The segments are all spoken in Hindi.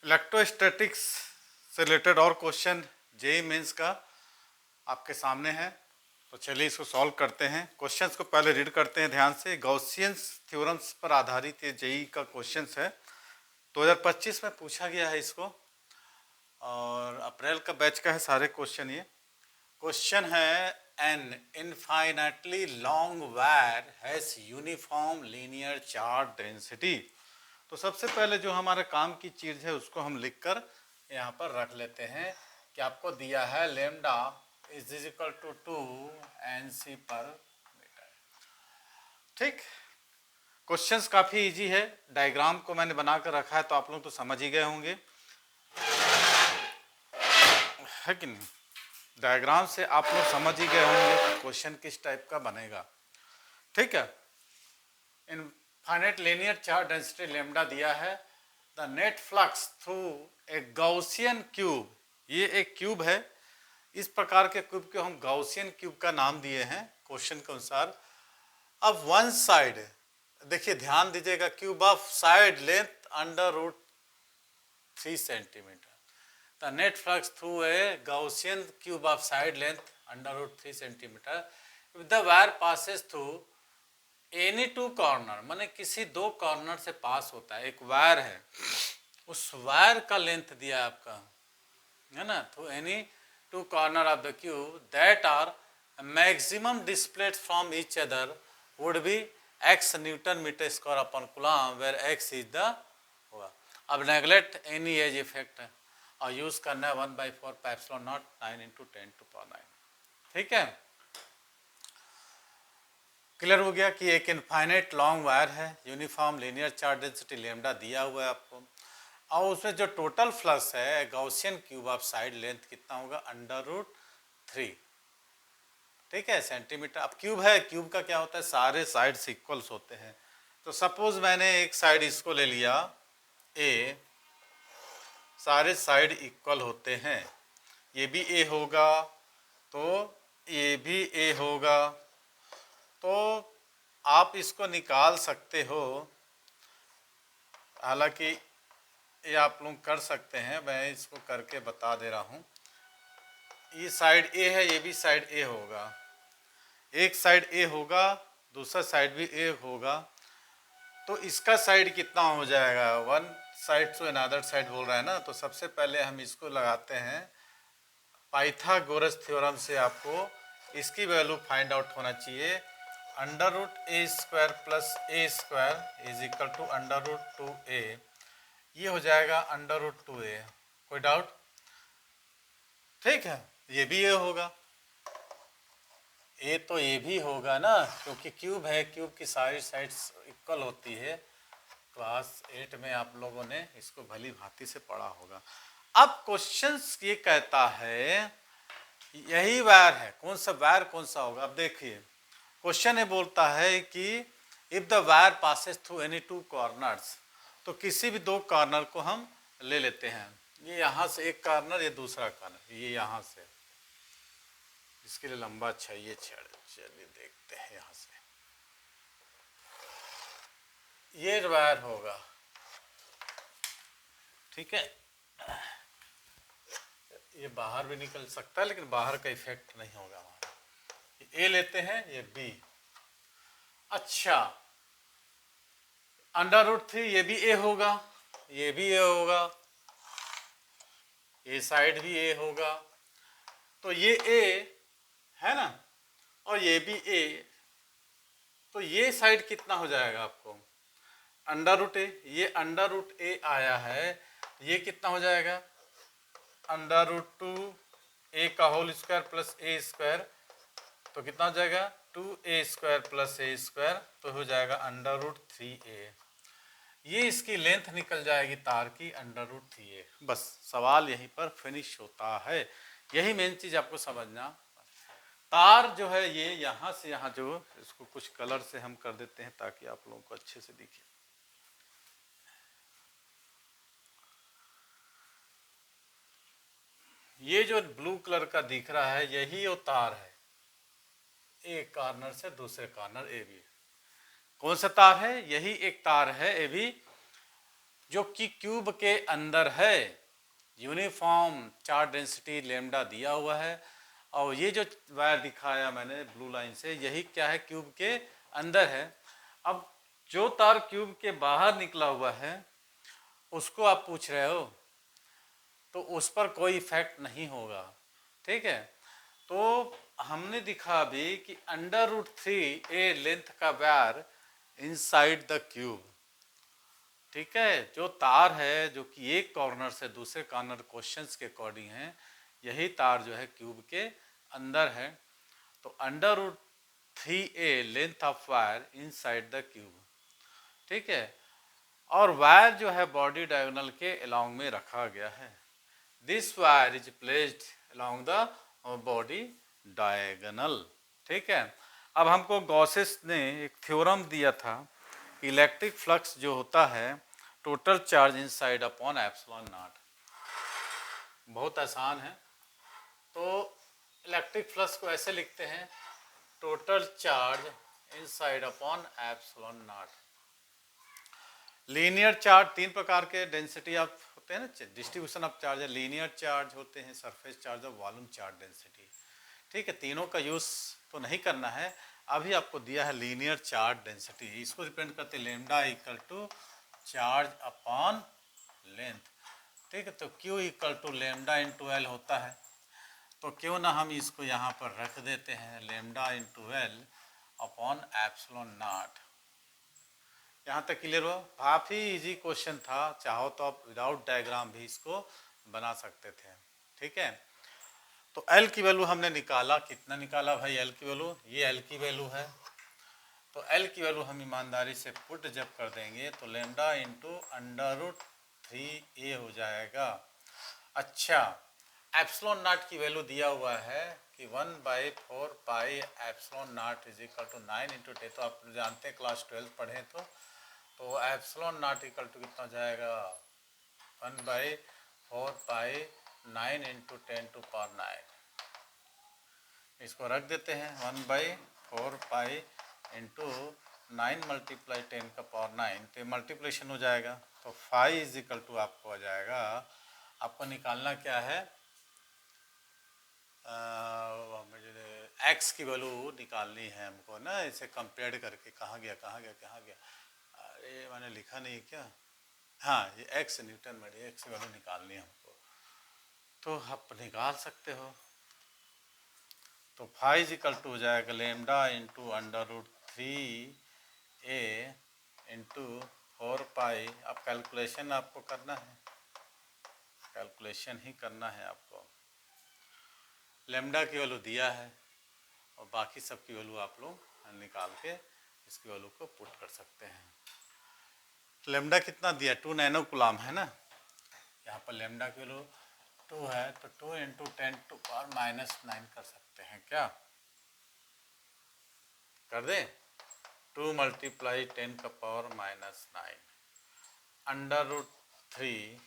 इलेक्ट्रोस्टैटिक्स से रिलेटेड और क्वेश्चन जेईई मेंस का आपके सामने है। तो चलिए इसको सॉल्व करते हैं। क्वेश्चंस को पहले रीड करते हैं ध्यान से। गॉसियंस थ्योरम्स पर आधारित ये जेईई का क्वेश्चंस है। 2025 में पूछा गया है इसको और अप्रैल का बैच का है सारे क्वेश्चन। ये क्वेश्चन है, an infinitely long wire has uniform linear charge density. तो सबसे पहले जो हमारे काम की चीज है उसको हम लिखकर यहाँ पर रख लेते हैं कि आपको दिया है lambda is equal to 2 Nc/m। ठीक, क्वेश्चंस काफी इजी है। डायग्राम को मैंने बनाकर रखा है तो आप लोग तो समझ ही गए होंगे, है कि नहीं। डायग्राम से आप लोग समझ ही गए होंगे कि क्वेश्चन किस टाइप का बनेगा। ठीक है, infinite linear charge density lambda दिया है। The net flux through a Gaussian cube, ये एक क्यूब है। इस प्रकार के क्यूब को हम गॉसियन क्यूब का नाम दिए हैं क्वेश्चन के अनुसार। अब वन साइड देखिए, ध्यान दीजिएगा, cube of side length √3 centimetre. The net flux through a Gaussian cube of side length √3 centimetre. The wire passes through any two corner, माने किसी दो कॉर्नर से पास होता है। एक वायर है, उस वायर का लेंथ दिया है आपका, है ना, through any two corner of the cube that are maximum displaced from each other would be x newton metre square upon coulomb, where x is the होगा। अब नेगलेक्ट एनी एज इफेक्ट और यूज करना है 1/4 पाइप्सिलॉन नॉट 9 × 10⁹। ठीक है, क्लियर हो गया कि एक इनफाइनाइट लॉन्ग वायर है, uniform linear charge density lambda दिया हुआ है आपको, और उसमें जो टोटल फ्लक्स है Gaussian cube of side length कितना होगा, √3। ठीक है, सेंटीमीटर। अब क्यूब है, क्यूब का क्या होता है, सारे साइड्स इक्वल्स होते हैं। तो सपोज मैंने एक साइड इसको ले लिया ए, सारे साइड इक्वल होते हैं, ये भी ए होगा तो ये भी ए होगा, तो आप इसको निकाल सकते हो। हालांकि ये आप लोग कर सकते हैं, मैं इसको करके बता दे रहा हूँ। ये साइड ए है, ये भी साइड ए होगा, एक साइड ए होगा, दूसरा साइड भी ए होगा, तो इसका साइड कितना हो जाएगा, one side to another side बोल रहा है ना। तो सबसे पहले हम इसको लगाते हैं पाइथागोरस थ्योरम से। आपको इसकी वैल्यू फाइंड आउट होना चाहिए। √a² + a² is equal to √2a, ये हो जाएगा √2a। कोई डाउट? ठीक है, ये भी ये होगा, ए तो ये भी होगा ना, क्योंकि क्यूब है, क्यूब की सारी साइड्स इक्वल होती है। क्लास 8 में आप लोगों ने इसको भली भांति से पढ़ा होगा। अब क्वेश्चंस ये कहता है, यही वायर है, कौन सा वायर कौन सा होगा। अब देखिए क्वेश्चन ये बोलता है कि if the wire passes through any to corners, तो किसी भी दो कॉर्नर को हम ले लेते हैं। ये यहाँ से एक कॉर्नर, ये दूसरा कॉर्नर, ये यहाँ से, इसके लिए लंबा चाहिए छड़। चलिए देखते हैं, यहाँ से ये वायर होगा। ठीक है, ये बाहर भी निकल सकता है लेकिन बाहर का इफेक्ट नहीं होगा हमारा। ए लेते हैं, ये बी। अच्छा, √3 ये भी ए होगा, ये भी ए होगा, ये साइड भी ए होगा, तो ये ए है ना, और ये भी ए, तो ये साइड कितना हो जाएगा आपको, √a। ये √a आया है, ये कितना हो जाएगा, √2a का whole square plus a square, तो कितना हो जाएगा 2a² + a², तो हो जाएगा √3a। ये इसकी लेंथ निकल जाएगी तार की √3a। बस सवाल यहीं पर फिनिश होता है। यही मेन चीज आपको समझना। तार जो है ये यहाँ से यहाँ, जो इसको कुछ कलर से हम कर देते हैं ताकि आप लोगों को अच्छे से दिखे। ये जो ब्लू कलर का दिख रहा है यही वो तार है, एक कॉर्नर से दूसरे कॉर्नर ए बी। कौन सा तार है, यही एक तार है ए बी। जो कि क्यूब के अंदर है। यूनिफॉर्म चार्ज डेंसिटी लेमडा दिया हुआ है, और ये जो वायर दिखाया मैंने ब्लू लाइन से, यही क्या है, क्यूब के अंदर है। अब जो तार क्यूब के बाहर निकला हुआ है उसको आप पूछ रहे हो, तो उस पर कोई इफेक्ट नहीं होगा, ठीक है। तो हमने दिखा अभी कि √3a लेंथ का वायर इनसाइड द क्यूब, ठीक है। जो तार है जो कि एक कॉर्नर से दूसरे कॉर्नर क्वेश्चंस के अकॉर्डिंग है, यही तार जो है क्यूब के अंदर है। तो √3a length of wire inside the cube, ठीक है। और वायर जो है बॉडी डायगोनल के अलोंग में रखा गया है। This wire is placed along the body diagonal, ठीक है। अब हमको गॉसेस ने एक थ्योरम दिया था, इलेक्ट्रिक फ्लक्स जो होता है total charge inside upon epsilon not. बहुत आसान है। तो इलेक्ट्रिक फ्लक्स को ऐसे लिखते हैं, total charge inside upon epsilon not. Linear charge तीन प्रकार के डेंसिटी ऑफ होते हैं ना, डिस्ट्रीब्यूशन ऑफ चार्ज है। लीनियर चार्ज होते हैं, सरफेस चार्ज और वॉल्यूम चार्ज डेंसिटी, ठीक है। तीनों का यूज तो नहीं करना है, अभी आपको दिया है लीनियर चार्ज डेंसिटी। इसको रिप्रेजेंट करते हैं lambda equal to charge upon length, ठीक है। तो Q equal to lambda into L होता है। तो क्यों ना हम इसको यहाँ पर रख देते हैं, lambda into L upon epsilon not. यहाँ तक क्लियर हो? काफ़ी इजी क्वेश्चन था, चाहो तो आप विदाउट डायग्राम भी इसको बना सकते थे, ठीक है। तो L की वैल्यू हमने निकाला, कितना निकाला भाई L की वैल्यू, ये L की वैल्यू है। तो L की वैल्यू हम ईमानदारी से पुट जब कर देंगे तो लेमडा इंटू √3a हो जाएगा। अच्छा, एप्सिलॉन नॉट की वैल्यू दिया हुआ है कि 1/4 pi epsilon naught is equal to 9 into 10। तो आप जानते हैं क्लास 12 पढ़े तो एप्सिलॉन नॉट इक्वल टू कितना हो जाएगा, 1/4 पाई 9 इंटू 10 टू पावर 9। इसको रख देते हैं 1/4 पाई इंटू 9 मल्टीप्लाई 10 का पावर 9, तो मल्टीप्लेशन हो जाएगा। तो फाई इज इक्वल टू आपको आ जाएगा, आपको निकालना क्या है, एक्स की वैल्यू निकालनी है हमको ना, इसे कंपेयर करके। कहाँ गया कहाँ गया कहाँ गया, अरे मैंने लिखा नहीं क्या, हाँ ये एक्स न्यूटन में, एक्स की वैल्यू निकालनी है हमको, तो आप निकाल सकते हो। तो फाई इज इक्वल टू हो जाएगा लेमडा इंटू √3a इंटू 4 पाई। अब कैलकुलेशन आपको करना है, कैलकुलेशन ही करना है आपको। लेमडा की वैल्यू दिया है और बाकी सब की वैल्यू आप लोग निकाल के इसकी वैल्यू को पुट कर सकते हैं। लेमडा कितना दिया, 2 नैनो कूलम है ना, यहाँ पर लेमडा की वैल्यू 2 है, तो 2 इंटू 10 टू पावर -9 कर सकते हैं क्या, कर दें। 2 मल्टीप्लाई 10 का पावर -9 √3,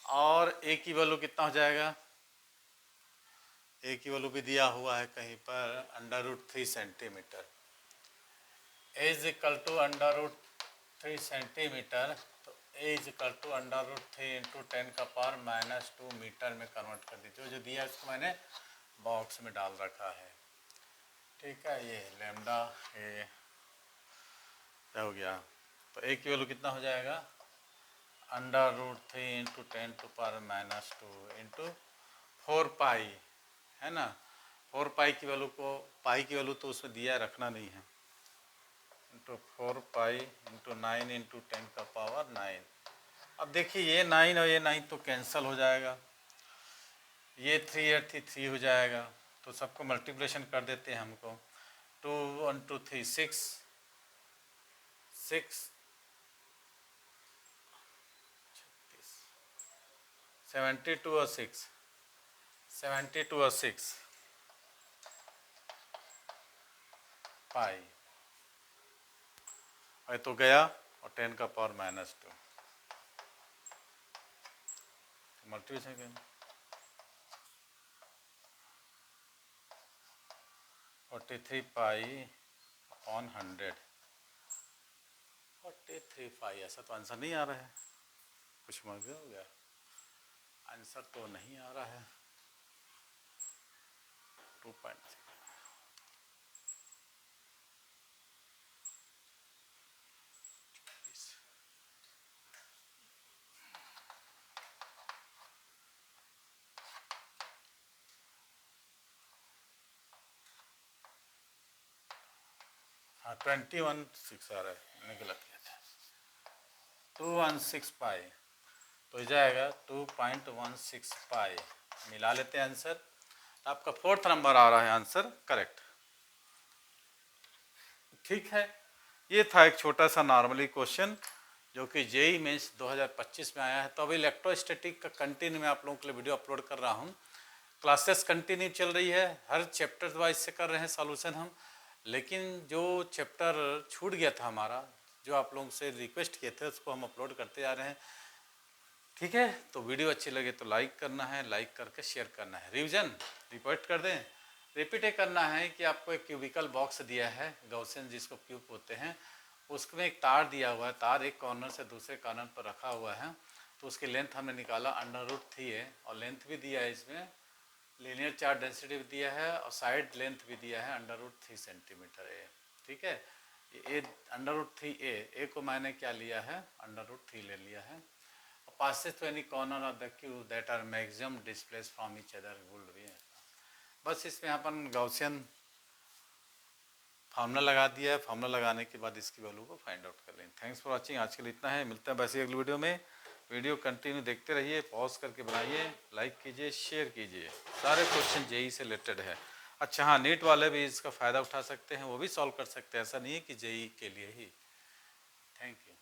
और ए की वैल्यू कितना हो जाएगा, ए की वैल्यू भी दिया हुआ है कहीं पर, √3 centimetre. A is equal to √3 centimetre, तो a is equal to √3 into 10 का पावर -2 मीटर में कन्वर्ट कर दीजिए। जो दिया है इसको मैंने बॉक्स में डाल रखा है, ठीक है। ये लेमडा ए क्या हो गया, तो ए की वैल्यू कितना हो जाएगा, √3 इंटू 10 टू पावर -2 इंटू 4 पाई, है ना। 4 पाई की वैल्यू को, पाई की वैल्यू तो उसमें दिया रखना नहीं है, इंटू 4 पाई इंटू 9 इंटू 10 का पावर 9। अब देखिए ये 9 और ये 9 तो कैंसिल हो जाएगा, ये 3 और 3 हो जाएगा, तो सबको मल्टीप्लिकेशन कर देते हैं हमको। 2 1 2 3 6 72 और 6 72 और 6 पाई, और तो गया, और 10 का पावर -2 मल्टीप्लिकेशन 43 पाई अपॉन 100, 43.5 ऐसा तो आंसर नहीं आ रहा है, कुछ मर्ज हो गया, आंसर तो नहीं आ रहा है। 2.6 हाँ 21.6 आ रहा है, मैंने गलत किया था। 216 पाई तो जाएगा 2.16 पाई, मिला लेते हैं आंसर। आपका 4th नंबर आ रहा है आंसर करेक्ट। ठीक है, ये था एक छोटा सा नॉर्मली क्वेश्चन जो कि जेई मेंस 2025 में आया है। तो अभी इलेक्ट्रोस्टैटिक का कंटिन्यू मैं आप लोगों के लिए वीडियो अपलोड कर रहा हूँ। क्लासेस कंटिन्यू चल रही है, हर चैप्टर वाइज से कर रहे हैं सॉल्यूशन हम। लेकिन जो चैप्टर छूट गया था हमारा, जो आप लोगों से रिक्वेस्ट किए थे, उसको हम अपलोड करते जा रहे हैं। ठीक है, तो वीडियो अच्छी लगे तो लाइक करना है, लाइक करके शेयर करना है। रिवीजन रिपीट कर दें, रिपीट ये करना है कि आपको एक क्यूबिकल बॉक्स दिया है, गॉसियन जिसको क्यूब होते हैं, उसमें एक तार दिया हुआ है, तार एक कॉर्नर से दूसरे कॉर्नर पर रखा हुआ है। तो उसकी लेंथ हमने निकाला √3 है, और लेंथ भी दिया है इसमें, लीनियर चार्ज डेंसिटी भी दिया है, और साइड लेंथ भी दिया है √3 सेंटीमीटर ए। ठीक है, ये √3 ए को मैंने क्या लिया है, √3 ले लिया है। passes to any corner of the cube that are maximum displaced from each other would be। बस इसमें अपन गॉसियन फार्मूला लगा दिया है, फार्मूला लगाने के बाद इसकी वैल्यू को फाइंड आउट कर लेंगे। थैंक्स फॉर वाचिंग, आज के लिए इतना है, मिलते हैं वैसे अगली वीडियो में। वीडियो कंटिन्यू देखते रहिए, पॉज करके बनाइए, लाइक कीजिए, शेयर कीजिए। सारे क्वेश्चन जेई से रिलेटेड है। अच्छा हाँ, नीट वाले भी इसका फ़ायदा उठा सकते हैं, वो भी सॉल्व कर सकते हैं, ऐसा नहीं है कि जेई के लिए ही। Thank you.